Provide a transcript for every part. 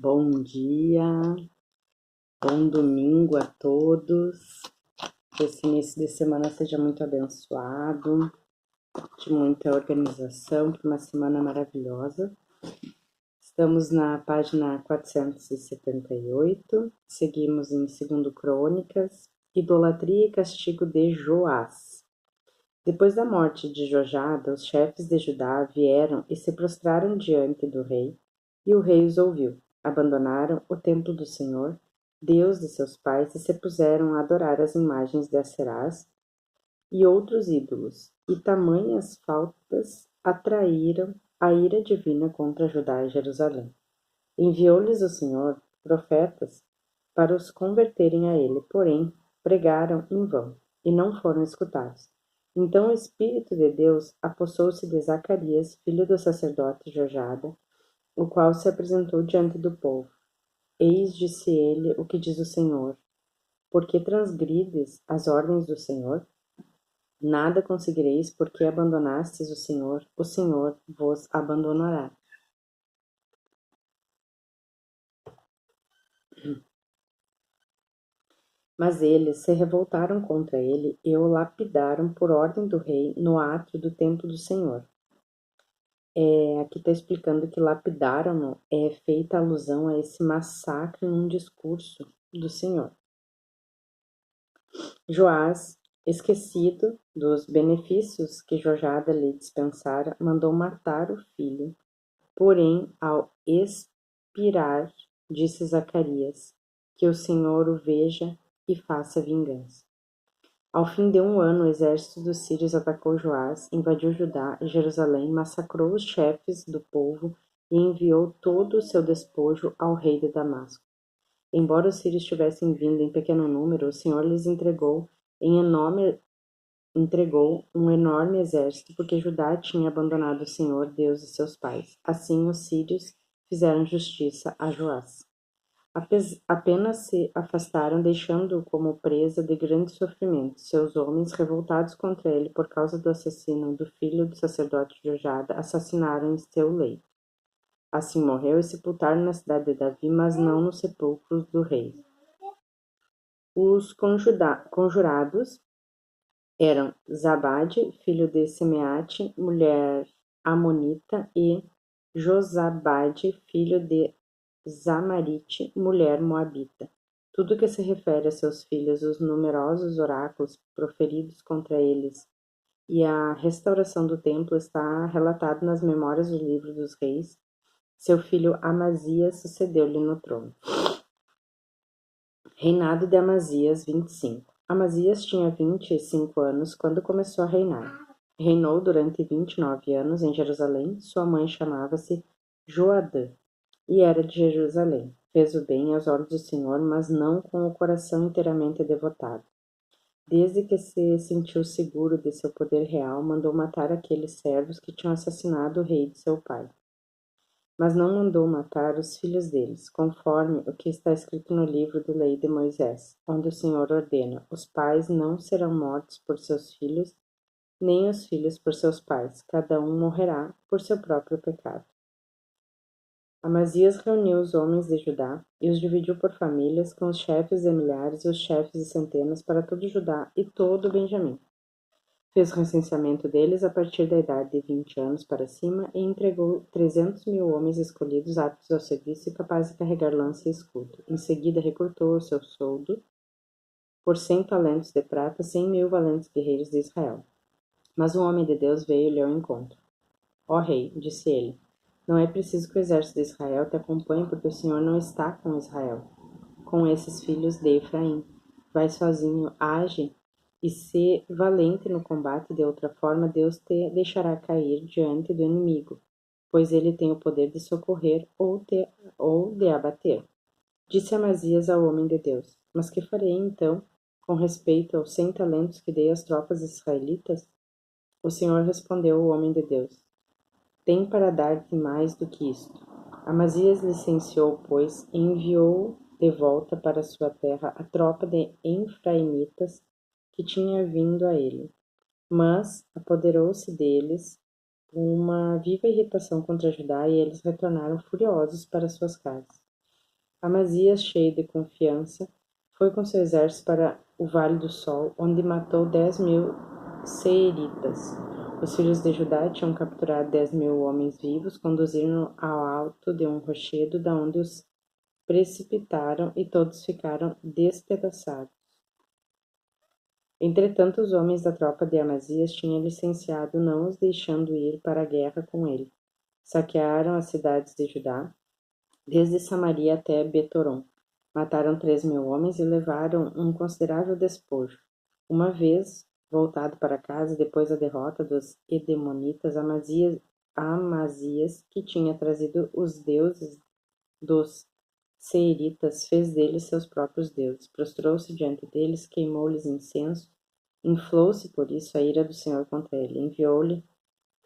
Bom dia, bom domingo a todos. Que esse início de semana seja muito abençoado, de muita organização, para uma semana maravilhosa. Estamos na página 478, seguimos em 2 Crônicas, idolatria e castigo de Joás. Depois da morte de Jojada, os chefes de Judá vieram e se prostraram diante do rei, e o rei os ouviu. Abandonaram o templo do Senhor, Deus de seus pais, e se puseram a adorar as imagens de Aserás e outros ídolos, e tamanhas faltas atraíram a ira divina contra Judá e Jerusalém. Enviou-lhes o Senhor profetas para os converterem a ele, porém pregaram em vão, e não foram escutados. Então o Espírito de Deus apossou-se de Zacarias, filho do sacerdote Jojada, o qual se apresentou diante do povo. Eis, disse ele, o que diz o Senhor: porque transgrides as ordens do Senhor? Nada conseguireis, porque abandonastes o Senhor vos abandonará. Mas eles se revoltaram contra ele e o lapidaram por ordem do rei no átrio do templo do Senhor. Aqui está explicando que lapidaram é feita alusão a esse massacre num discurso do Senhor. Joás, esquecido dos benefícios que Jojada lhe dispensara, mandou matar o filho. Porém, ao expirar, disse Zacarias, que o Senhor o veja e faça vingança. Ao fim de 1 ano, o exército dos sírios atacou Joás, invadiu Judá e Jerusalém, massacrou os chefes do povo e enviou todo o seu despojo ao rei de Damasco. Embora os sírios tivessem vindo em pequeno número, o Senhor lhes entregou um enorme exército, porque Judá tinha abandonado o Senhor, Deus de seus pais. Assim os sírios fizeram justiça a Joás. Apenas se afastaram, deixando-o como presa de grande sofrimento. Seus homens, revoltados contra ele por causa do assassino do filho do sacerdote Jojada, assassinaram em seu leito. Assim morreu e sepultaram na cidade de Davi, mas não nos sepulcros do rei. Os conjurados eram Zabade, filho de Semeate, mulher amonita, e Josabade, filho de Zamarite, mulher moabita. Tudo que se refere a seus filhos, os numerosos oráculos proferidos contra eles e a restauração do templo está relatado nas memórias do livro dos reis. Seu filho Amazias sucedeu-lhe no trono. Reinado de Amazias, 25. Amazias tinha 25 anos quando começou a reinar. Reinou durante 29 anos em Jerusalém. Sua mãe chamava-se Joadã e era de Jerusalém. Fez o bem aos olhos do Senhor, mas não com o coração inteiramente devotado. Desde que se sentiu seguro de seu poder real, mandou matar aqueles servos que tinham assassinado o rei de seu pai. Mas não mandou matar os filhos deles, conforme o que está escrito no livro da lei de Moisés, onde o Senhor ordena: os pais não serão mortos por seus filhos, nem os filhos por seus pais, cada um morrerá por seu próprio pecado. Amazias reuniu os homens de Judá e os dividiu por famílias, com os chefes de milhares e os chefes de centenas para todo Judá e todo Benjamim. Fez o recenseamento deles a partir da idade de 20 anos para cima e entregou 300.000 homens escolhidos aptos ao serviço e capazes de carregar lança e escudo. Em seguida, recrutou o seu soldo por 100 talentos de prata, 100.000 valentes guerreiros de Israel. Mas um homem de Deus veio-lhe ao encontro. Ó rei, disse ele, não é preciso que o exército de Israel te acompanhe, porque o Senhor não está com Israel, com esses filhos de Efraim. Vai sozinho, age e se valente no combate, de outra forma Deus te deixará cair diante do inimigo, pois ele tem o poder de socorrer ou de abater. Disse Amazias ao homem de Deus: mas que farei então com respeito aos 100 talentos que dei às tropas israelitas? O Senhor respondeu ao homem de Deus: tem para dar-te mais do que isto. Amazias licenciou, pois, e enviou de volta para sua terra a tropa de Efraimitas que tinha vindo a ele. Mas apoderou-se deles uma viva irritação contra Judá e eles retornaram furiosos para suas casas. Amazias, cheio de confiança, foi com seu exército para o Vale do Sol, onde matou 10.000 seiritas. Os filhos de Judá tinham capturado 10.000 homens vivos, conduziram ao alto de um rochedo, da onde os precipitaram, e todos ficaram despedaçados. Entretanto, os homens da tropa de Amazias tinham licenciado, não os deixando ir para a guerra com ele. Saquearam as cidades de Judá, desde Samaria até Betorom. Mataram 3.000 homens e levaram um considerável despojo. Uma vez voltado para casa, depois da derrota dos Edemonitas, Amazias, que tinha trazido os deuses dos Seiritas, fez deles seus próprios deuses, prostrou-se diante deles, queimou-lhes incenso, inflou-se por isso a ira do Senhor contra ele, enviou-lhe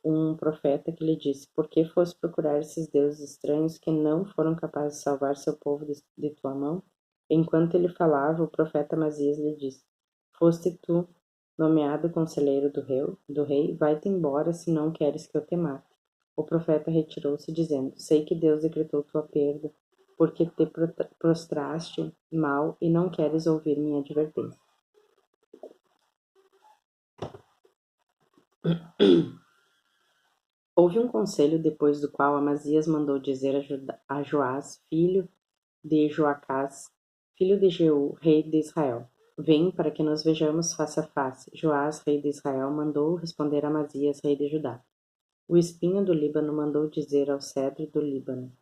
um profeta que lhe disse: Por que foste procurar esses deuses estranhos que não foram capazes de salvar seu povo de tua mão? Enquanto ele falava, o profeta Amazias lhe disse: Foste tu nomeado conselheiro do rei, vai-te embora se não queres que eu te mate. O profeta retirou-se, dizendo: Sei que Deus decretou tua perda, porque te prostraste mal e não queres ouvir minha advertência. Houve um conselho, depois do qual Amazias mandou dizer a Joás, filho de Joacás, filho de Jeú, rei de Israel: Vem para que nos vejamos face a face. Joás, rei de Israel, mandou responder a Amazias, rei de Judá: O espinho do Líbano mandou dizer ao cedro do Líbano: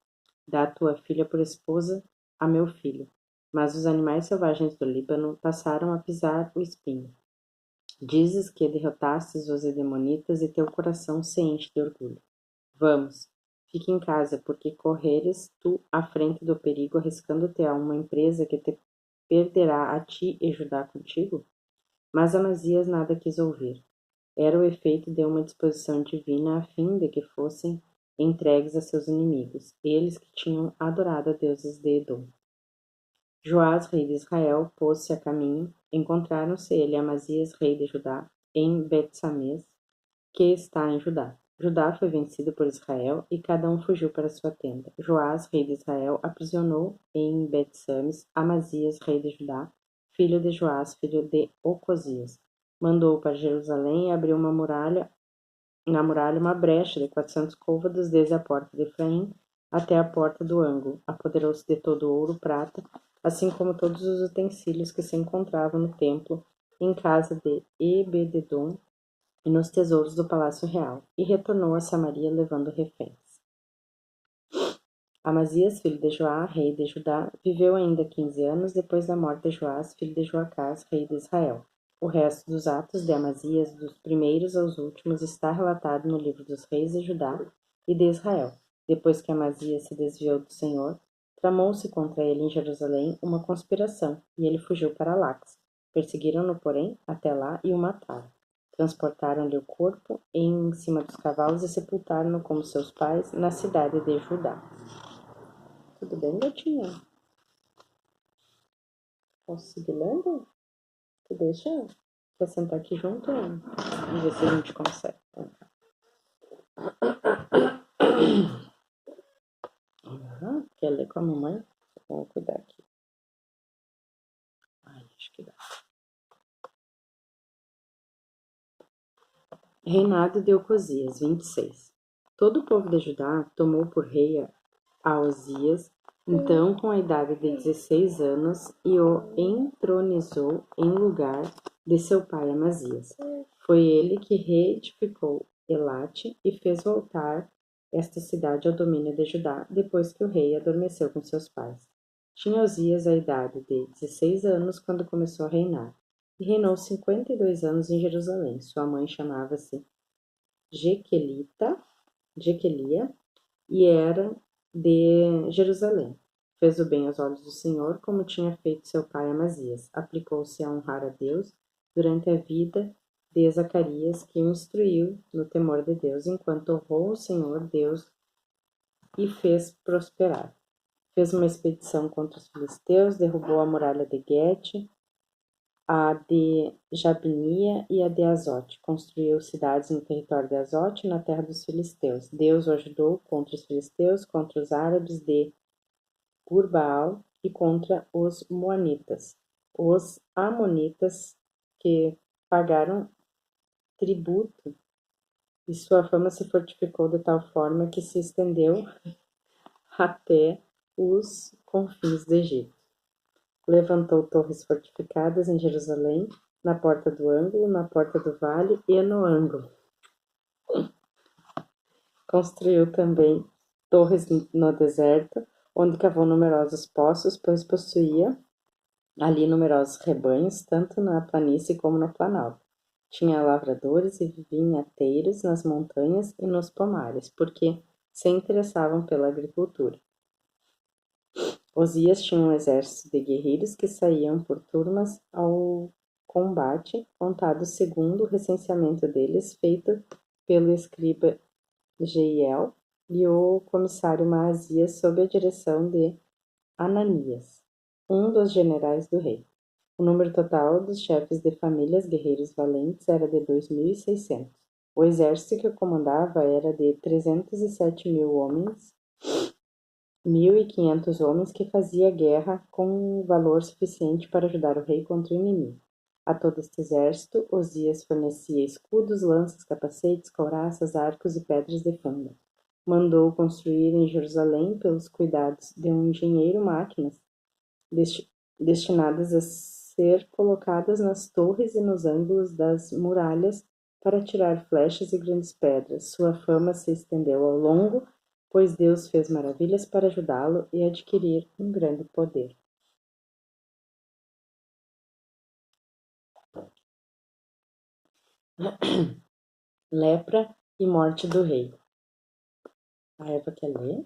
Dá tua filha por esposa a meu filho. Mas os animais selvagens do Líbano passaram a pisar o espinho. Dizes que derrotastes os Edemonitas e teu coração se enche de orgulho. Vamos, fique em casa, porque correres tu à frente do perigo, arriscando-te a uma empresa que te perderá a ti e Judá contigo? Mas Amazias nada quis ouvir. Era o efeito de uma disposição divina a fim de que fossem entregues a seus inimigos, eles que tinham adorado a deuses de Edom. Joás, rei de Israel, pôs-se a caminho. Encontraram-se ele e Amazias, rei de Judá, em Bet-Sames, que está em Judá. Judá foi vencido por Israel, e cada um fugiu para sua tenda. Joás, rei de Israel, aprisionou em Bet-Sames Amazias, rei de Judá, filho de Joás, filho de Ocosias. Mandou para Jerusalém e abriu na muralha uma brecha de 400 côvados, desde a porta de Efraim até a porta do ângulo. Apoderou-se de todo o ouro, prata, assim como todos os utensílios que se encontravam no templo, em casa de Ebededom e nos tesouros do palácio real, e retornou a Samaria levando reféns. Amazias, filho de Joá, rei de Judá, viveu ainda 15 anos depois da morte de Joás, filho de Joacás, rei de Israel. O resto dos atos de Amazias, dos primeiros aos últimos, está relatado no livro dos reis de Judá e de Israel. Depois que Amazias se desviou do Senhor, tramou-se contra ele em Jerusalém uma conspiração, e ele fugiu para Lax. Perseguiram-no, porém, até lá e o mataram. Transportaram-lhe o corpo em cima dos cavalos e sepultaram-no como seus pais na cidade de Judá. Tudo bem, gatinha? Posso seguir lendo? Tu deixa? Quer sentar aqui junto? Vamos ver se a gente consegue. Quer ler com a mamãe? Vou cuidar aqui. Ai, acho que dá. Reinado de Ocosias, 26. Todo o povo de Judá tomou por rei a Osias, então com a idade de 16 anos, e o entronizou em lugar de seu pai Amazias. Foi ele que reedificou Elate e fez voltar esta cidade ao domínio de Judá, depois que o rei adormeceu com seus pais. Tinha Osias a idade de 16 anos quando começou a reinar, e reinou 52 anos em Jerusalém. Sua mãe chamava-se Jequelia, e era de Jerusalém. Fez o bem aos olhos do Senhor, como tinha feito seu pai Amazias. Aplicou-se a honrar a Deus durante a vida de Zacarias, que o instruiu no temor de Deus, enquanto honrou o Senhor Deus e fez prosperar. Fez uma expedição contra os filisteus, derrubou a muralha de Gete, a de Jabinia e a de Azote. Construiu cidades no território de Azote, na terra dos filisteus. Deus o ajudou contra os filisteus, contra os árabes de Gurbaal e contra os moanitas, os amonitas que pagaram tributo, e sua fama se fortificou de tal forma que se estendeu até os confins do Egito. Levantou torres fortificadas em Jerusalém, na porta do ângulo, na porta do vale e no ângulo. Construiu também torres no deserto, onde cavou numerosos poços, pois possuía ali numerosos rebanhos, tanto na planície como no planalto. Tinha lavradores e vinhateiros nas montanhas e nos pomares, porque se interessavam pela agricultura. Osias tinha um exército de guerreiros que saíam por turmas ao combate, contado segundo o recenseamento deles, feito pelo escriba Jeiel e o comissário Maasias, sob a direção de Ananias, um dos generais do rei. O número total dos chefes de famílias guerreiros valentes era de 2.600. O exército que eu comandava era de 307.000 homens, 1.500 homens que fazia guerra com valor suficiente para ajudar o rei contra o inimigo. A todo este exército, Osias fornecia escudos, lanças, capacetes, couraças, arcos e pedras de funda. Mandou construir em Jerusalém, pelos cuidados de um engenheiro, máquinas destinadas a ser colocadas nas torres e nos ângulos das muralhas para atirar flechas e grandes pedras. Sua fama se estendeu ao longo, pois Deus fez maravilhas para ajudá-lo e adquirir um grande poder. Lepra e morte do rei. A Eva quer ler?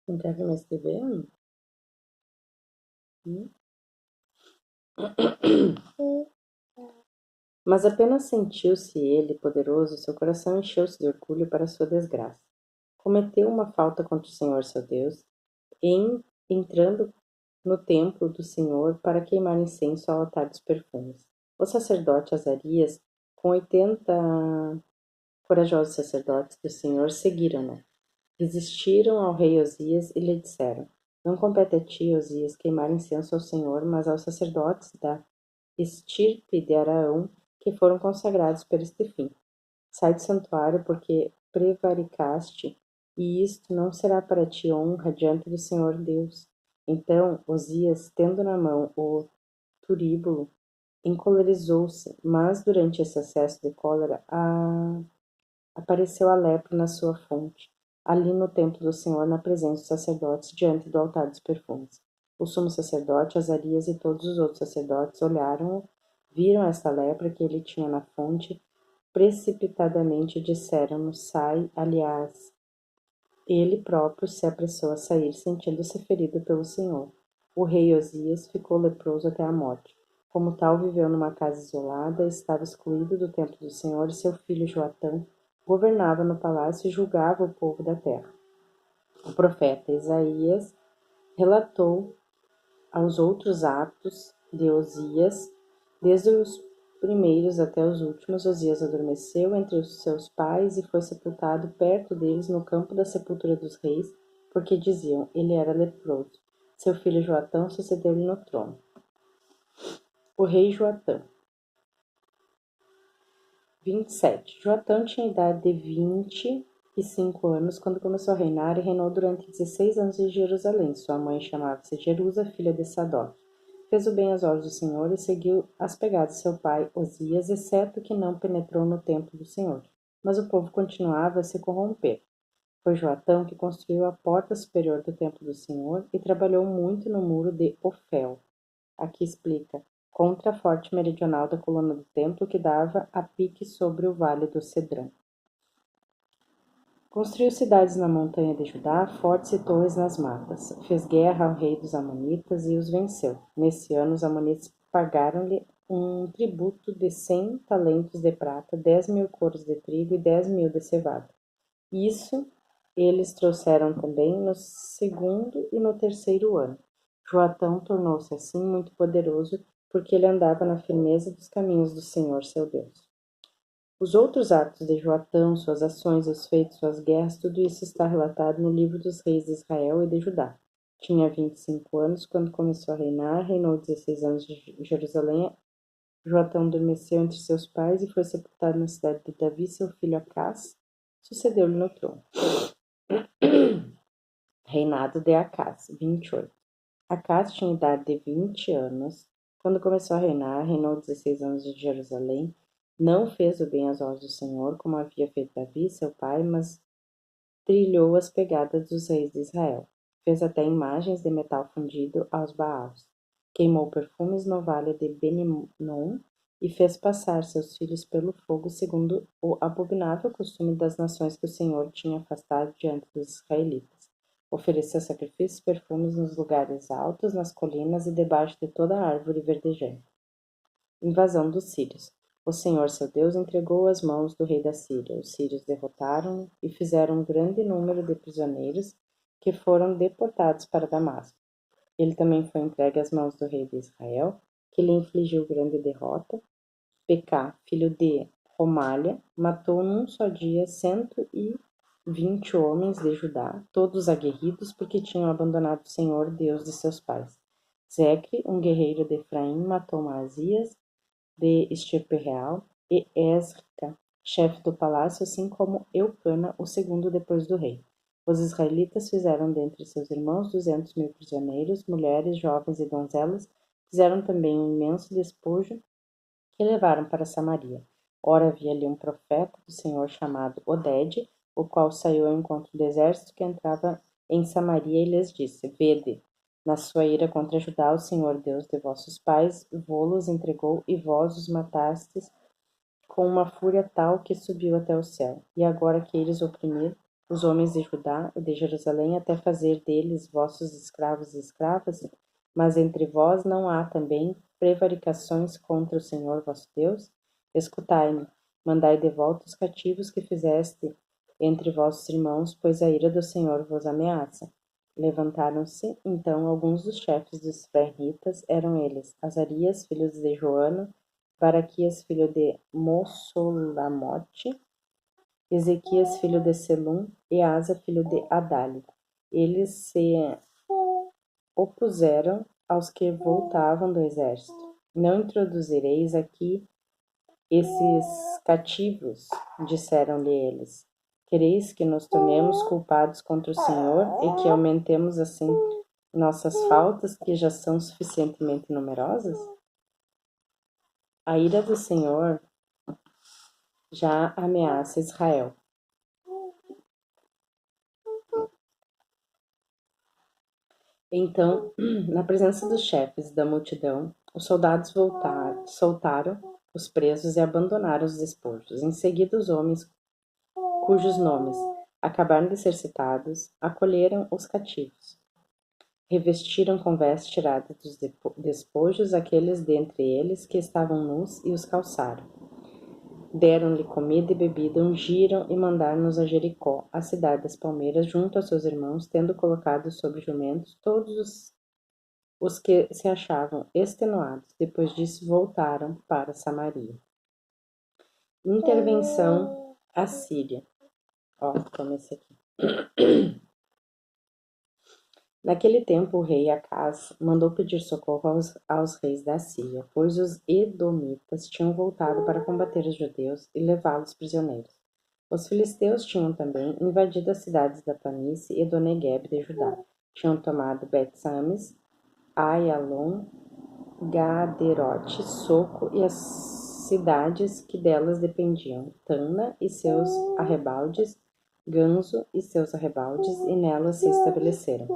Não quer mais escrever? Mas apenas sentiu-se ele poderoso, seu coração encheu-se de orgulho para sua desgraça. Cometeu uma falta contra o Senhor seu Deus, entrando no templo do Senhor para queimar incenso ao altar dos perfumes. O sacerdote Azarias, com 80 corajosos sacerdotes do Senhor, seguiram-no. Resistiram ao rei Osias e lhe disseram: Não compete a ti, Osias, queimar incenso ao Senhor, mas aos sacerdotes da estirpe de Araão, que foram consagrados para este fim. Sai do santuário, porque prevaricaste, e isto não será para ti honra diante do Senhor Deus. Então Osias, tendo na mão o turíbulo, encolerizou-se, mas durante esse acesso de cólera apareceu a lepra na sua fonte, ali no templo do Senhor, na presença dos sacerdotes, diante do altar dos perfumes. O sumo sacerdote, Azarias e todos os outros sacerdotes olharam-o, viram esta lepra que ele tinha na fonte, precipitadamente disseram-nos: sai, aliás. Ele próprio se apressou a sair, sentindo-se ferido pelo Senhor. O rei Osias ficou leproso até a morte. Como tal, viveu numa casa isolada, estava excluído do templo do Senhor, e seu filho Joatã governava no palácio e julgava o povo da terra. O profeta Isaías relatou aos outros atos de Osias, desde os primeiros até os últimos. Osias adormeceu entre os seus pais e foi sepultado perto deles no campo da sepultura dos reis, porque diziam, ele era leproso. Seu filho Joatã sucedeu-lhe no trono. O rei Joatã. 27. Joatã tinha idade de 25 anos quando começou a reinar e reinou durante 16 anos em Jerusalém. Sua mãe chamava-se Jerusa, filha de Sadoc. Fez o bem aos olhos do Senhor e seguiu as pegadas de seu pai Osias, exceto que não penetrou no templo do Senhor. Mas o povo continuava a se corromper. Foi Joatã que construiu a porta superior do templo do Senhor e trabalhou muito no muro de Ofel. Aqui explica, contra a forte meridional da coluna do templo que dava a pique sobre o vale do Cedrão. Construiu cidades na montanha de Judá, fortes e torres nas matas. Fez guerra ao rei dos Amonitas e os venceu. Nesse ano, os Amonitas pagaram-lhe um tributo de 100 talentos de prata, 10.000 coros de trigo e 10.000 de cevada. Isso eles trouxeram também no segundo e no terceiro ano. Joatã tornou-se assim muito poderoso, porque ele andava na firmeza dos caminhos do Senhor seu Deus. Os outros atos de Joatã, suas ações, seus feitos, suas guerras, tudo isso está relatado no livro dos reis de Israel e de Judá. Tinha 25 anos quando começou a reinar, reinou 16 anos em Jerusalém. Joatão adormeceu entre seus pais e foi sepultado na cidade de Davi. Seu filho Acás sucedeu-lhe no trono. Reinado de Acás, 28. Acás tinha idade de 20 anos quando começou a reinar, reinou 16 anos em Jerusalém. Não fez o bem aos olhos do Senhor, como havia feito Davi, seu pai, mas trilhou as pegadas dos reis de Israel. Fez até imagens de metal fundido aos Baals. Queimou perfumes no vale de Ben-Hinnom e fez passar seus filhos pelo fogo, segundo o abominável costume das nações que o Senhor tinha afastado diante dos israelitas. Ofereceu sacrifícios e perfumes nos lugares altos, nas colinas e debaixo de toda árvore verdejante. Invasão dos sírios. O Senhor, seu Deus, entregou às mãos do rei da Síria. Os sírios derrotaram-no e fizeram um grande número de prisioneiros que foram deportados para Damasco. Ele também foi entregue às mãos do rei de Israel, que lhe infligiu grande derrota. Pecá, filho de Romália, matou num só dia 120 homens de Judá, todos aguerridos porque tinham abandonado o Senhor, Deus de seus pais. Zecre, um guerreiro de Efraim, matou Maasias, de estirpe real, e Esrica, chefe do palácio, assim como Eucana, o segundo depois do rei. Os israelitas fizeram dentre seus irmãos 200.000 prisioneiros, mulheres, jovens e donzelas, fizeram também um imenso despojo que levaram para Samaria. Ora havia ali um profeta do Senhor chamado Odede, o qual saiu ao encontro do exército que entrava em Samaria e lhes disse: Vede, na sua ira contra Judá, o Senhor Deus de vossos pais vô-los entregou e vós os matastes com uma fúria tal que subiu até o céu. E agora queres oprimir os homens de Judá e de Jerusalém até fazer deles vossos escravos e escravas? Mas entre vós não há também prevaricações contra o Senhor vosso Deus? Escutai-me, mandai de volta os cativos que fizeste entre vossos irmãos, pois a ira do Senhor vos ameaça. Levantaram-se, então, alguns dos chefes dos israelitas, eram eles Azarias, filho de Joana, Baraquias, filho de Mossolamote, Ezequias, filho de Selum, e Asa, filho de Adali. Eles se opuseram aos que voltavam do exército. Não introduzireis aqui esses cativos, disseram-lhe eles. Quereis que nos tornemos culpados contra o Senhor e que aumentemos assim nossas faltas, que já são suficientemente numerosas? A ira do Senhor já ameaça Israel. Então, na presença dos chefes e da multidão, os soldados soltaram os presos e abandonaram os despojos. Em seguida, os homens cujos nomes acabaram de ser citados acolheram os cativos. Revestiram com vestes tiradas dos despojos aqueles dentre eles que estavam nus e os calçaram. Deram-lhe comida e bebida, ungiram e mandaram-nos a Jericó, a cidade das palmeiras, junto aos seus irmãos, tendo colocado sobre jumentos todos os que se achavam extenuados. Depois disso, voltaram para Samaria. Intervenção assíria. Comecei aqui. Naquele tempo, o rei Acaz mandou pedir socorro aos reis da Síria, pois os edomitas tinham voltado para combater os judeus e levá-los prisioneiros. Os filisteus tinham também invadido as cidades da planície e do Negueb de Judá. Tinham tomado Bet-Sames, Aialon, Gaderote, Soco e as cidades que delas dependiam, Tana e seus arrebaldes, Ganzo e seus arrebaldes, e nelas se estabeleceram.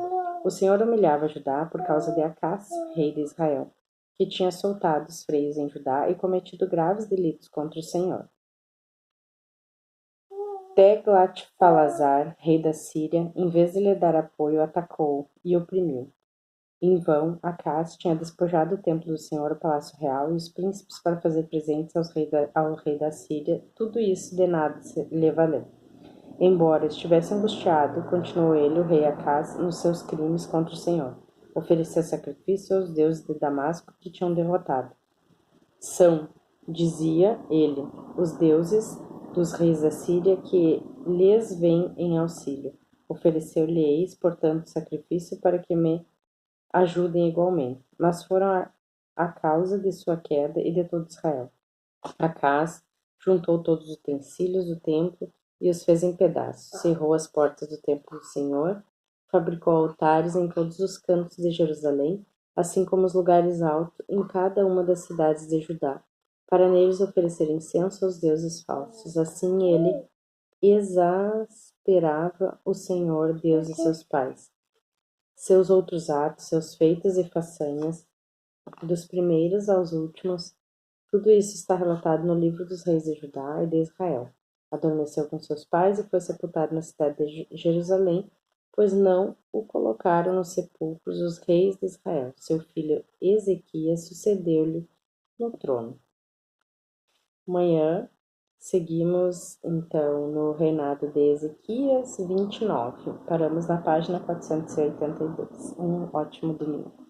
O Senhor humilhava Judá por causa de Acás, rei de Israel, que tinha soltado os freios em Judá e cometido graves delitos contra o Senhor. Teglat-Falazar, rei da Síria, em vez de lhe dar apoio, atacou e oprimiu. Em vão, Acás tinha despojado o templo do Senhor, o palácio real e os príncipes para fazer presentes ao rei da Síria. Tudo isso de nada lhe valeu. Embora estivesse angustiado, continuou ele, o rei Acás, nos seus crimes contra o Senhor. Ofereceu sacrifício aos deuses de Damasco que tinham derrotado. São, dizia ele, os deuses dos reis da Síria que lhes vêm em auxílio. Ofereceu-lhe-eis, portanto, sacrifício para que me ajudem igualmente. Mas foram a causa de sua queda e de todo Israel. Acás juntou todos os utensílios do templo e os fez em pedaços, cerrou as portas do templo do Senhor, fabricou altares em todos os cantos de Jerusalém, assim como os lugares altos em cada uma das cidades de Judá, para neles oferecer incenso aos deuses falsos. Assim ele exasperava o Senhor, Deus de seus pais. Seus outros atos, seus feitos e façanhas, dos primeiros aos últimos, tudo isso está relatado no livro dos reis de Judá e de Israel. Adormeceu com seus pais e foi sepultado na cidade de Jerusalém, pois não o colocaram nos sepulcros os reis de Israel. Seu filho Ezequias sucedeu-lhe no trono. Amanhã seguimos então no reinado de Ezequias 29. Paramos na página 482. Um ótimo domingo.